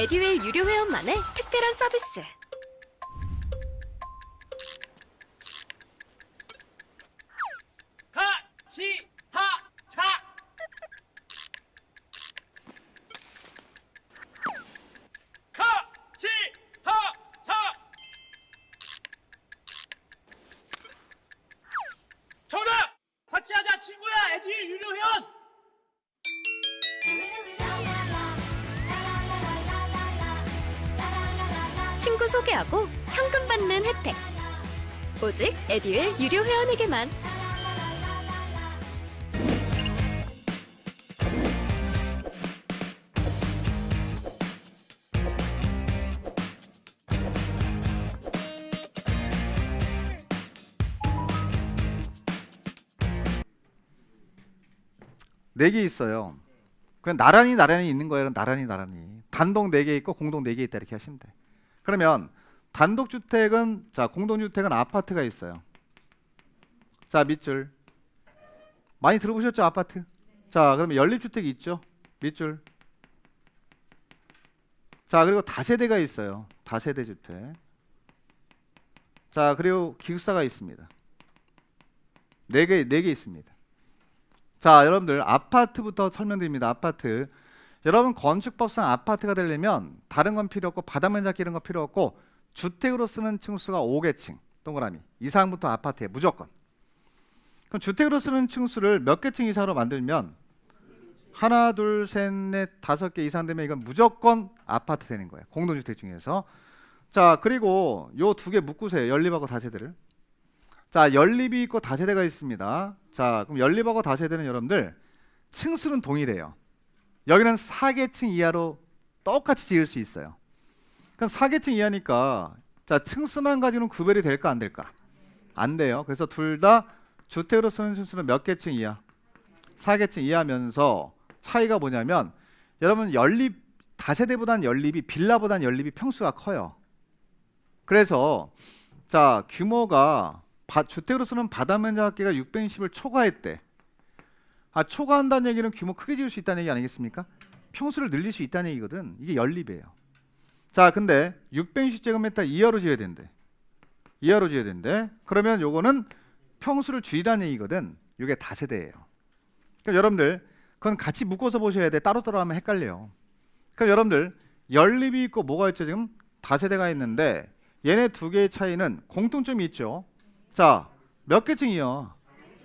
에듀윌 유료 회원만의 특별한 서비스. 같이 하자. 같이 하자. 정답! 같이 하자 친구야. 에듀윌 유료 회원. 친구 소개하고 현금 받는 혜택. 오직 에듀윌 유료 회원에게만. 네 개 있어요. 그냥 나란히 있는 거예요. 나란히. 단독 4개 있고 공동 4개 있다 이렇게 하시면 돼. 그러면 단독주택은 자 공동주택은 아파트가 있어요. 자 밑줄 많이 들어보셨죠 아파트? 자 그러면 연립주택이 있죠 밑줄. 자 그리고 다세대가 있어요. 다세대 주택. 자 그리고 기숙사가 있습니다. 4개 있습니다. 자 여러분들 아파트부터 설명드립니다. 아파트. 여러분 건축법상 아파트가 되려면 다른 건 필요 없고 바닥면적 이런 거 필요 없고 주택으로 쓰는 층수가 5개층 동그라미 이상부터 아파트에 무조건. 그럼 주택으로 쓰는 층수를 몇 개 층 이상으로 만들면 하나 둘 셋 넷 5개 이상 되면 이건 무조건 아파트 되는 거예요. 공동주택 중에서. 자 그리고 요 2개 묶으세요. 연립하고 다세대를. 자 연립이 있고 다세대가 있습니다. 자 그럼 연립하고 다세대는 여러분들 층수는 동일해요. 여기는 4개층 이하로 똑같이 지을 수 있어요. 그럼 4개층 이하니까 자 층수만 가지고는 구별이 될까 안 될까? 안 돼요. 그래서 둘 다 주택으로 쓰는 층수는 몇 개층 이하? 4개층 이하면서 차이가 뭐냐면 여러분 연립 다세대보다는 연립이 빌라보다는 연립이 평수가 커요. 그래서 자 규모가 주택으로 쓰는 바닥면적 합계가 660을 초과했대. 초과한다는 얘기는 규모 크게 지을 수 있다는 얘기 아니겠습니까? 평수를 늘릴 수 있다는 얘기거든. 이게 연립이에요. 자 근데 660제곱미터 이하로 지어야 된대. 이하로 지어야 된대. 그러면 요거는 평수를 줄이라는 얘기거든. 요게 다세대예요. 그럼 여러분들 그건 같이 묶어서 보셔야 돼. 따로따로 하면 헷갈려요. 그럼 여러분들 연립이 있고 뭐가 있죠? 지금 다세대가 있는데 얘네 2개의 차이는 공통점이 있죠. 자 몇 개층이요?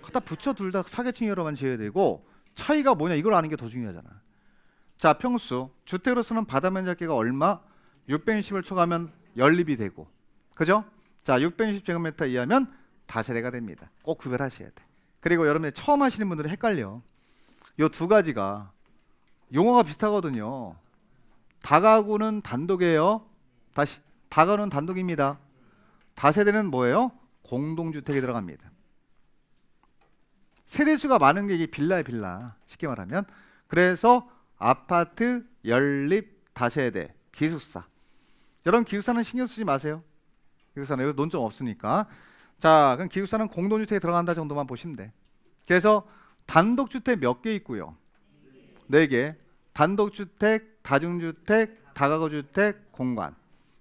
갖다 붙여 둘 다 4개층이로만 지어야 되고 차이가 뭐냐 이걸 아는 게 더 중요하잖아. 자 평수 주택으로 쓰는 바닥면적계가 얼마? 660을 초과하면 연립이 되고 그죠? 자 660제곱미터 이하면 다세대가 됩니다. 꼭 구별하셔야 돼. 그리고 여러분이 처음 하시는 분들은 헷갈려. 요 2가지가 용어가 비슷하거든요. 다가구는 단독이에요. 다시 다가구는 단독입니다. 다세대는 뭐예요? 공동주택에 들어갑니다. 세대수가 많은 게 이게 빌라야 빌라. 쉽게 말하면. 그래서 아파트, 연립, 다세대, 기숙사. 여러분 기숙사는 신경 쓰지 마세요. 기숙사는 여기 논점 없으니까. 자 그럼 기숙사는 공동주택에 들어간다 정도만 보시면 돼. 그래서 단독주택 몇 개 있고요? 4개. 단독주택, 다중주택, 다가구주택, 공관.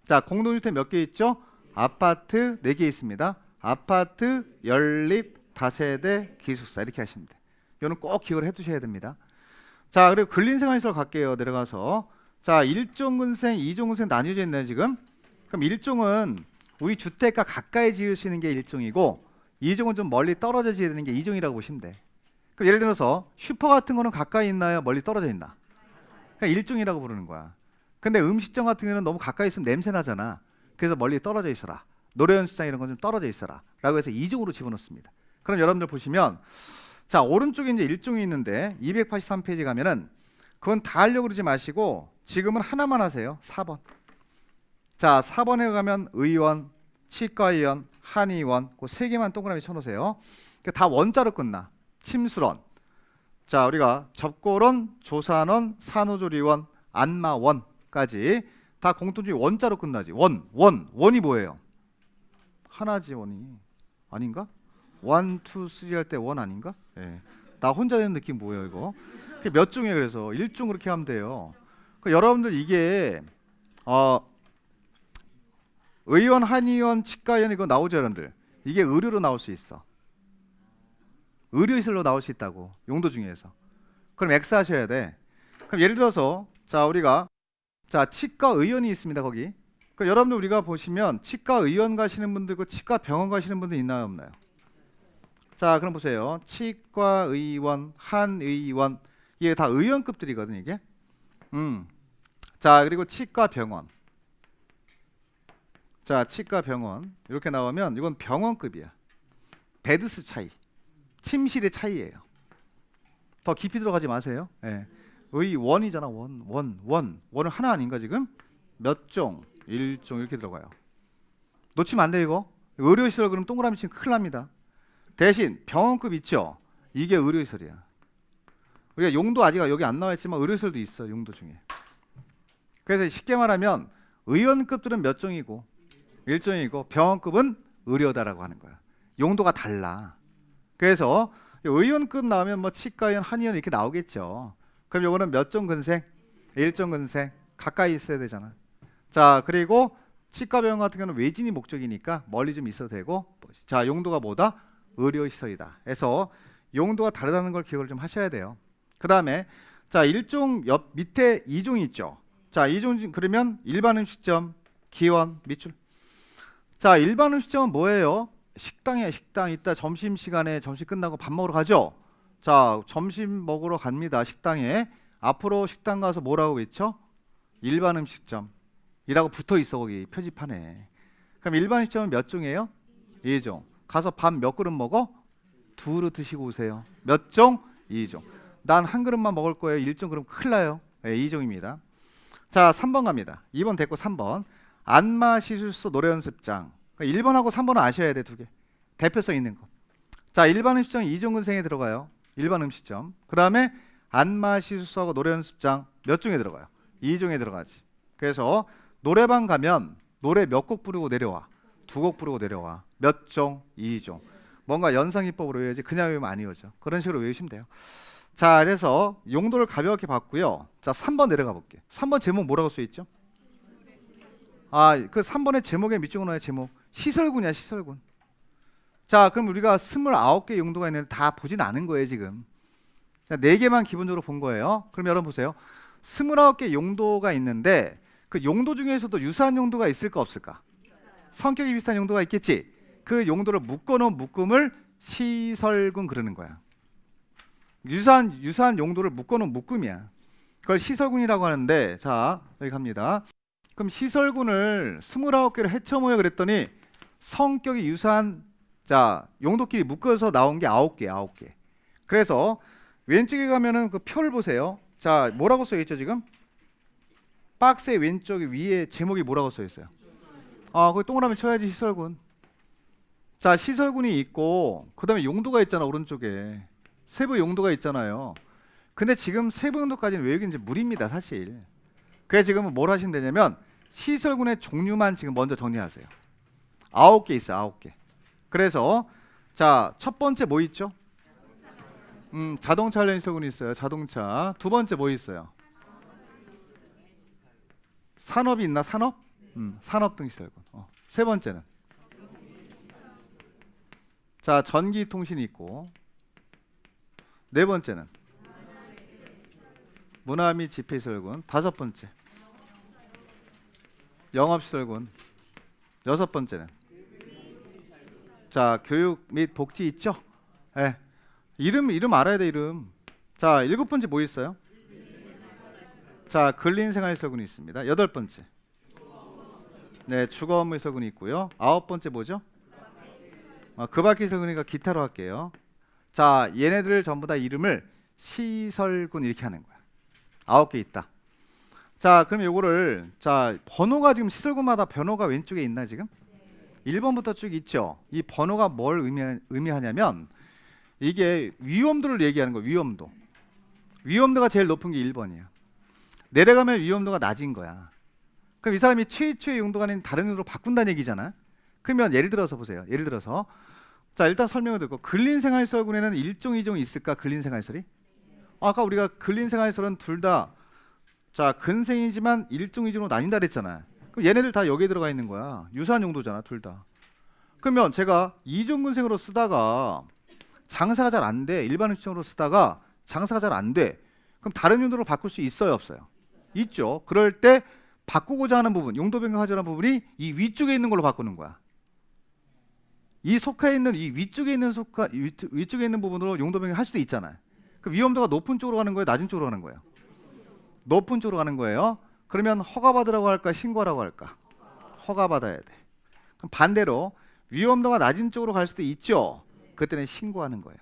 자 공동주택 몇 개 있죠? 아파트 4개 있습니다. 아파트, 연립, 다세대, 기숙사 이렇게 하시면 돼. 이거는 꼭 기억을 해두셔야 됩니다. 자 그리고 근린생활시설 갈게요. 내려가서 자 1종근생, 2종근생 나뉘어져 있나요 지금? 그럼 1종은 우리 주택과 가까이 지을 수 있는 게 1종이고 2종은 좀 멀리 떨어져 지어야 되는 게 2종이라고 보시면 돼. 그럼 예를 들어서 슈퍼 같은 거는 가까이 있나요? 멀리 떨어져 있나? 그러니까 1종이라고 부르는 거야. 근데 음식점 같은 경우는 너무 가까이 있으면 냄새 나잖아. 그래서 멀리 떨어져 있어라. 노래연습장 이런 건 좀 떨어져 있어라 라고 해서 2종으로 집어넣습니다. 그럼 여러분들 보시면 자 오른쪽에 이제 1종이 있는데 283페이지 가면은 그건 다 하려고 그러지 마시고 지금은 하나만 하세요. 4번. 자 4번에 가면 의원, 치과의원, 한의원 그 3개만 동그라미 쳐놓으세요. 다 원자로 끝나. 침술원. 자 우리가 접골원, 조산원, 산후조리원, 안마원까지 다 공통적인 원자로 끝나지. 원이 뭐예요? 하나지. 원이 아닌가? 1, 2, 3 할 때 원 아닌가? 예. 나 혼자 되는 느낌 뭐예요 이거? 몇 종이에요? 그래서 1종 그렇게 하면 돼요. 그러니까 여러분들 이게 의원, 한의원, 치과의원 이거 나오죠, 여러분들. 이게 의료로 나올 수 있어. 의료시설로 나올 수 있다고. 용도 중에서. 그럼 X 하셔야 돼. 그럼 예를 들어서 자 우리가 자 치과 의원이 있습니다 거기. 그럼 여러분들 우리가 보시면 치과 의원 가시는 분도 있고 치과 병원 가시는 분도 있나요 없나요? 자 그럼 보세요. 치과 의원, 한의원 이게 다 의원급들이거든 이게. 자 그리고 치과 병원. 자 치과 병원 이렇게 나오면 이건 병원급이야. 베드수 차이, 침실의 차이예요. 더 깊이 들어가지 마세요. 예. 의원이잖아. 원은 하나 아닌가 지금? 몇 종? 1종 이렇게 들어가요. 놓치면 안 돼 이거. 의료시설 그럼 동그라미 치면 큰일 납니다. 대신 병원급 있죠? 이게 의료시설이야. 우리가 용도 아직 여기 안 나와 있지만 의료시설도 있어 용도 중에. 그래서 쉽게 말하면 의원급들은 몇 종이고 1종이고 병원급은 의료다라고 하는 거야. 용도가 달라. 그래서 의원급 나오면 뭐 치과의원, 한의원 이렇게 나오겠죠. 그럼 요거는 몇 종 근생? 1종 근생. 가까이 있어야 되잖아. 자 그리고 치과병원 같은 경우는 외진이 목적이니까 멀리 좀 있어도 되고 자 용도가 뭐다? 의료시설이다. 해서 용도가 다르다는 걸 기억을 좀 하셔야 돼요. 그 다음에 자 1종 옆 밑에 2종이 있죠. 자 2종 그러면 일반 음식점, 기원, 밑줄. 자 일반 음식점은 뭐예요? 식당이야 식당. 이따 점심시간에 점심 끝나고 밥 먹으러 가죠. 자 점심 먹으러 갑니다 식당에. 앞으로 식당 가서 뭐라고 외쳐? 일반 음식점 이라고 붙어있어 거기 표지판에. 그럼 일반 음식점은 몇 종이에요? 2종. 가서 밥 몇 그릇 먹어? 2그릇 드시고 오세요. 몇 종? 2종. 난 한 그릇만 먹을 거예요. 1종 그럼 큰일 나요. 네, 2종입니다. 자 3번 갑니다. 2번 됐고 3번 안마시술소 노래연습장. 1번하고 3번은 아셔야 돼. 두 개 대표성 있는 거. 자 일반 음식점 2종 근생에 들어가요. 일반 음식점. 그 다음에 안마시술소하고 노래연습장 몇 종에 들어가요? 2종에 들어가지. 그래서 노래방 가면 노래 몇 곡 부르고 내려와? 2곡 부르고 내려와. 몇 종? 2종. 뭔가 연상기법으로 외워야지 그냥 외우면 안 외워져. 그런 식으로 외우시면 돼요. 자 그래서 용도를 가볍게 봤고요. 자 3번 내려가 볼게. 3번 제목 뭐라고 써있죠? 그 3번의 제목의 밑줄 그어놔요. 제목 시설군이야 시설군. 자 그럼 우리가 29개 용도가 있는데 다 보진 않은 거예요 지금. 4개만 기본적으로 본 거예요. 그럼 여러분 보세요. 29개 용도가 있는데 그 용도 중에서도 유사한 용도가 있을까 없을까? 성격이 비슷한 용도가 있겠지. 그 용도를 묶어놓은 묶음을 시설군 그러는 거야. 유사한 용도를 묶어놓은 묶음이야. 그걸 시설군이라고 하는데 자 여기 갑니다. 그럼 시설군을 29개를 해쳐 모여 그랬더니 성격이 유사한 자 용도끼리 묶어서 나온 게 9개. 그래서 왼쪽에 가면은 그 표를 보세요. 자 뭐라고 써있죠 지금? 박스의 왼쪽 위에 제목이 뭐라고 써있어요? 거기 동그라미 쳐야지 시설군. 자 시설군이 있고 그 다음에 용도가 있잖아 오른쪽에. 세부 용도가 있잖아요. 근데 지금 세부 용도까지는 외우기 이제 무리입니다 사실. 그래서 지금은 뭘 하시면 되냐면 시설군의 종류만 지금 먼저 정리하세요. 9개 있어요 9개. 그래서 자 첫 번째 뭐 있죠? 자동차 관련 시설군이 있어요. 자동차. 두 번째 뭐 있어요? 산업이 있나? 산업? 산업 등 시설군. 세 번째는 자 전기통신이 있고. 네 번째는 문화 및 집회시설군. 다섯 번째 영업시설군. 여섯 번째는 자 교육 및 복지 있죠? 네. 이름 알아야 돼 이름. 자 일곱 번째 뭐 있어요? 자 근린생활시설군이 있습니다. 여덟 번째 네 주거업무시설군이 있고요. 아홉 번째 뭐죠? 그 밖의 시설군이니까 기타로 할게요. 자 얘네들 전부 다 이름을 시설군 이렇게 하는 거야. 9개 있다. 자 그럼 요거를 자 번호가 지금 시설군마다 번호가 왼쪽에 있나 지금? 1번부터 쭉 있죠. 이 번호가 뭘 의미하냐면 이게 위험도를 얘기하는 거야. 위험도가 제일 높은 게 1번이야. 내려가면 위험도가 낮은 거야. 그럼 이 사람이 최초의 용도가 아닌 다른 용도로 바꾼다는 얘기잖아. 그러면 예를 들어서 보세요. 예를 들어서 자 일단 설명을 듣고 근린생활시설군에는 1종, 2종이 있을까? 근린생활시설이? 아까 우리가 근린생활시설은 둘 다 자, 근생이지만 일종 이중으로 나뉜다 그랬잖아요. 그럼 얘네들 다 여기에 들어가 있는 거야. 유사한 용도잖아, 둘 다. 그러면 제가 이종 근생으로 쓰다가 장사가 잘 안 돼. 일반 음식으로 쓰다가 장사가 잘 안 돼. 그럼 다른 용도로 바꿀 수 있어요, 없어요? 있죠. 그럴 때 바꾸고자 하는 부분, 용도 변경하자는 부분이 이 위쪽에 있는 걸로 바꾸는 거야. 이 속해 있는 이 위쪽에 있는 부분으로 용도 변경할 수도 있잖아요. 그 위험도가 높은 쪽으로 가는 거예요, 낮은 쪽으로 가는 거예요? 높은 쪽으로 가는 거예요. 그러면 허가받으라고 할까, 신고하라고 할까? 허가받아야 돼. 그럼 반대로 위험도가 낮은 쪽으로 갈 수도 있죠. 그때는 신고하는 거예요.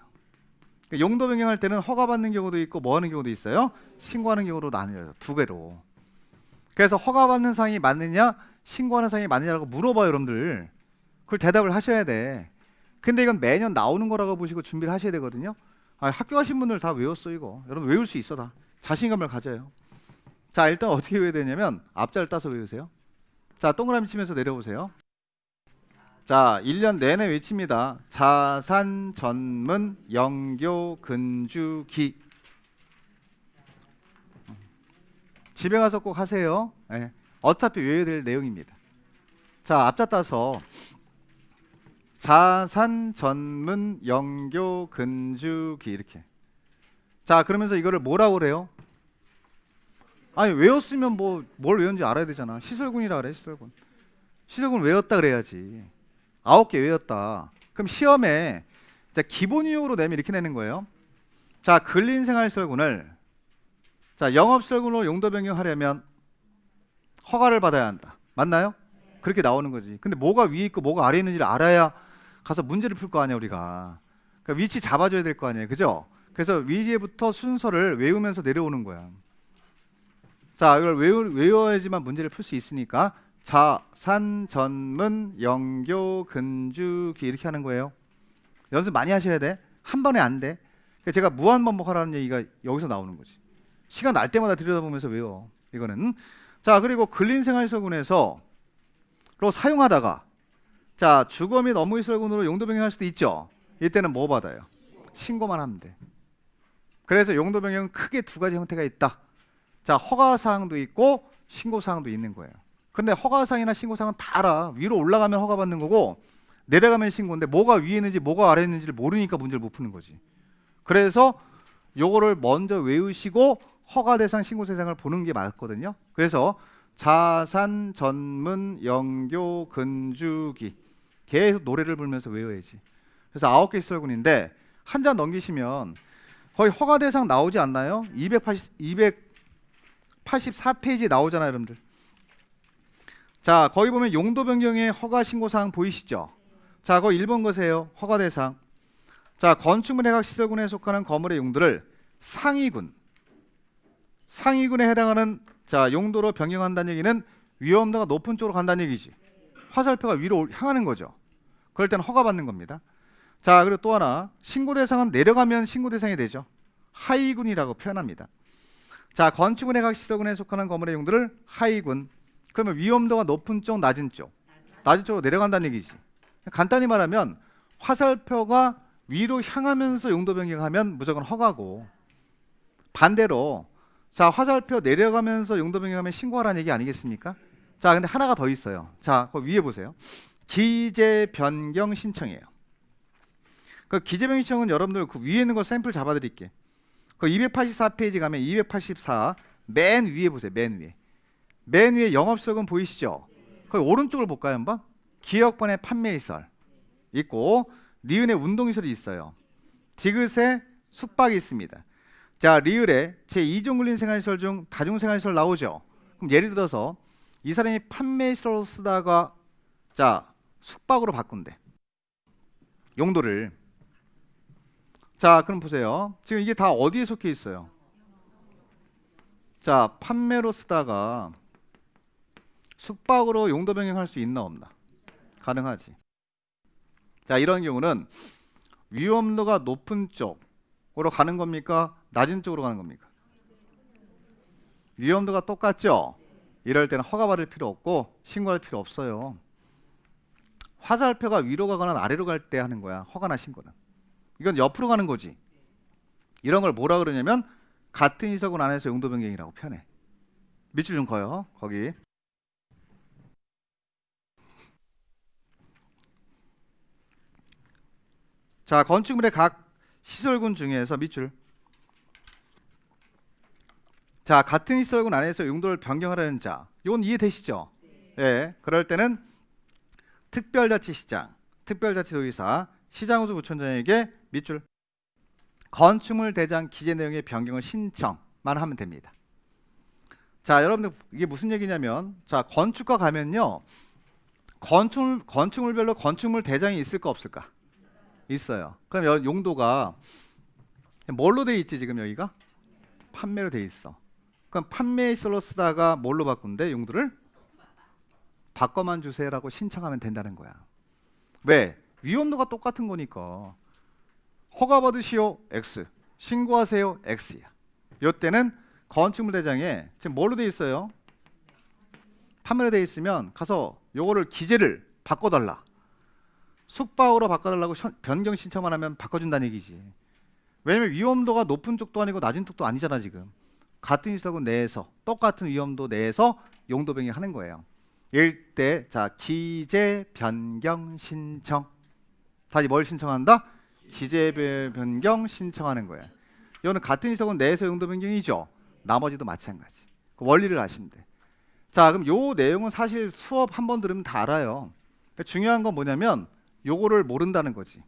그러니까 용도 변경할 때는 허가받는 경우도 있고 뭐 하는 경우도 있어요? 신고하는 경우로 나뉘어요. 두 개로. 그래서 허가받는 사항이 맞느냐, 신고하는 사항이 맞느냐라고 물어봐요, 여러분들. 그걸 대답을 하셔야 돼. 근데 이건 매년 나오는 거라고 보시고 준비를 하셔야 되거든요. 학교 가신 분들 다 외웠어, 이거. 여러분 외울 수 있어, 다. 자신감을 가져요. 자, 일단 어떻게 외워야 되냐면 앞자를 따서 외우세요. 자, 동그라미 치면서 내려보세요. 자, 1년 내내 외칩니다. 자산, 전문, 영교, 근주, 기. 집에 가서 꼭 하세요. 네. 어차피 외워야 될 내용입니다. 자, 앞자 따서 자산, 전문, 영교, 근주, 기 이렇게. 자, 그러면서 이거를 뭐라고 그래요? 아니, 외웠으면 뭐 뭘 외웠는지 알아야 되잖아. 시설군이라 그래, 시설군. 시설군 외웠다 그래야지. 9개 외웠다. 그럼 시험에 자, 기본 유형으로 내면 이렇게 내는 거예요. 자, 근린생활시설군을 자, 영업시설군으로 용도 변경하려면 허가를 받아야 한다. 맞나요? 그렇게 나오는 거지. 근데 뭐가 위에 있고 뭐가 아래에 있는지를 알아야 가서 문제를 풀 거 아니야, 우리가. 그러니까 위치 잡아줘야 될 거 아니에요, 그죠? 그래서 위에부터 순서를 외우면서 내려오는 거야. 자, 이걸 외워야지만 문제를 풀 수 있으니까 자산, 전문, 영교, 근주, 기 이렇게 하는 거예요. 연습 많이 하셔야 돼. 한 번에 안 돼. 그러니까 제가 무한 반복하라는 얘기가 여기서 나오는 거지. 시간 날 때마다 들여다보면서 외워. 이거는. 자, 그리고 근린생활시설군에서 로 사용하다가 자, 주거 및 업무시설군으로 용도 변경할 수도 있죠. 이때는 뭐 받아요? 신고만 하면 돼. 그래서 용도 변경은 크게 두 가지 형태가 있다. 자, 허가사항도 있고 신고사항도 있는 거예요. 근데 허가사항이나 신고사항은 다 알아. 위로 올라가면 허가받는 거고 내려가면 신고인데 뭐가 위에 있는지 뭐가 아래에 있는지를 모르니까 문제를 못 푸는 거지. 그래서 요거를 먼저 외우시고 허가 대상, 신고 대상을 보는 게 맞거든요. 그래서 자산, 전문, 영교, 근주기 계속 노래를 부르면서 외워야지. 그래서 9개 시설군인데 한 장 넘기시면 거의 허가 대상 나오지 않나요? 284페이지 나오잖아요, 여러분들. 자, 거기 보면 용도 변경의 허가 신고 사항 보이시죠? 자, 거기 1번 거세요. 허가 대상. 자, 건축물 해각 시설군에 속하는 건물의 용도를 상위군에 해당하는 자, 용도로 변경한다는 얘기는 위험도가 높은 쪽으로 간다는 얘기지. 화살표가 위로 향하는 거죠. 그럴 때는 허가받는 겁니다. 자, 그리고 또 하나, 신고 대상은 내려가면 신고 대상이 되죠. 하위군이라고 표현합니다. 자, 건축물 해각 시설군에 속하는 건물의 용도를 하위군. 그러면 위험도가 높은 쪽, 낮은 쪽. 낮은 쪽으로 내려간다는 얘기지. 간단히 말하면 화살표가 위로 향하면서 용도 변경하면 무조건 허가고, 반대로 자, 화살표 내려가면서 용도 변경하면 신고하라는 얘기 아니겠습니까? 자, 근데 하나가 더 있어요. 자, 그 위에 보세요. 기재 변경 신청이에요. 그 기재 변경 신청은 여러분들 그 위에 있는 거 샘플 잡아드릴게. 그 284페이지 가면 284 맨 위에 보세요. 맨 위에. 맨 위에 영업시설군 보이시죠? 거기 오른쪽을 볼까요, 한번? 기역번에 판매시설 있고 니은에 운동시설이 있어요. 디귿에 숙박이 있습니다. 자, 리을에 제2종 근린생활시설 중 다중생활시설 나오죠. 그럼 예를 들어서 이 사람이 판매시설로 쓰다가 자, 숙박으로 바꾼대. 용도를. 자, 그럼 보세요. 지금 이게 다 어디에 속해 있어요? 자, 판매로 쓰다가 숙박으로 용도 변경할 수 있나 없나? 가능하지. 자, 이런 경우는 위험도가 높은 쪽으로 가는 겁니까? 낮은 쪽으로 가는 겁니까? 위험도가 똑같죠? 이럴 때는 허가받을 필요 없고 신고할 필요 없어요. 화살표가 위로 가거나 아래로 갈 때 하는 거야, 허가나 신고는. 이건 옆으로 가는 거지. 이런 걸 뭐라 그러냐면 같은 시설군 안에서 용도 변경이라고 표현해. 밑줄 좀 그어요. 거기. 자, 건축물의 각 시설군 중에서 밑줄. 자, 같은 시설군 안에서 용도를 변경하려는 자. 이건 이해되시죠? 예. 그럴 때는 특별자치시장, 특별자치도의사, 시장호수 부촌장에게 밑줄. 건축물 대장 기재 내용의 변경을 신청만 하면 됩니다. 자, 여러분들 이게 무슨 얘기냐면, 자, 건축가 가면요, 건축물별로 건축물 대장이 있을까 없을까? 있어요. 그럼 용도가 뭘로 돼 있지? 지금 여기가 판매로 돼 있어. 그럼 판매시설로 쓰다가 뭘로 바꾼대? 용도를 바꿔만 주세요라고 신청하면 된다는 거야. 왜? 위험도가 똑같은 거니까. 허가 받으시오 X, 신고하세요 X야. 이때는 건축물 대장에 지금 뭘로 돼 있어요? 판매로 돼 있으면 가서 요거를 기재를 바꿔달라. 숙박으로 바꿔달라고 변경 신청만 하면 바꿔준다는 얘기지. 왜냐면 위험도가 높은 쪽도 아니고 낮은 쪽도 아니잖아. 지금 같은 시설군 내에서 똑같은 위험도 내에서 용도 변경하는 거예요. 이럴 때 자, 기재 변경 신청. 다시 뭘 신청한다? 기재 변경 신청하는 거예요. 이거는 같은 시설군 내에서 용도 변경이죠. 나머지도 마찬가지. 그 원리를 아시면 돼. 자, 그럼 요 내용은 사실 수업 한 번 들으면 다 알아요. 중요한 건 뭐냐면 요거를 모른다는 거지.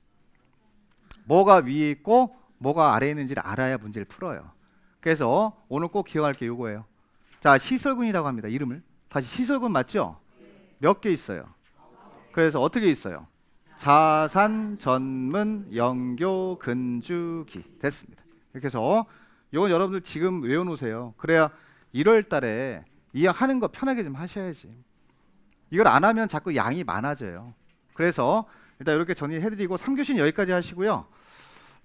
뭐가 위에 있고 뭐가 아래에 있는지를 알아야 문제를 풀어요. 그래서 오늘 꼭 기억할 게 요거예요. 자, 시설군이라고 합니다. 이름을. 다시 시설군 맞죠? 몇 개 있어요? 그래서 어떻게 있어요? 자산, 전문, 영교, 근주기. 됐습니다. 이렇게 해서 이건 여러분들 지금 외워놓으세요. 그래야 1월 달에 이해하는 거 편하게 좀 하셔야지. 이걸 안 하면 자꾸 양이 많아져요. 그래서 일단 이렇게 정리해드리고 3교시는 여기까지 하시고요.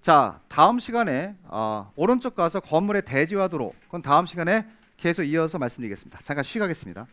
자, 다음 시간에 오른쪽 가서 건물의 대지와 도로, 그건 다음 시간에 계속 이어서 말씀드리겠습니다. 잠깐 쉬가겠습니다.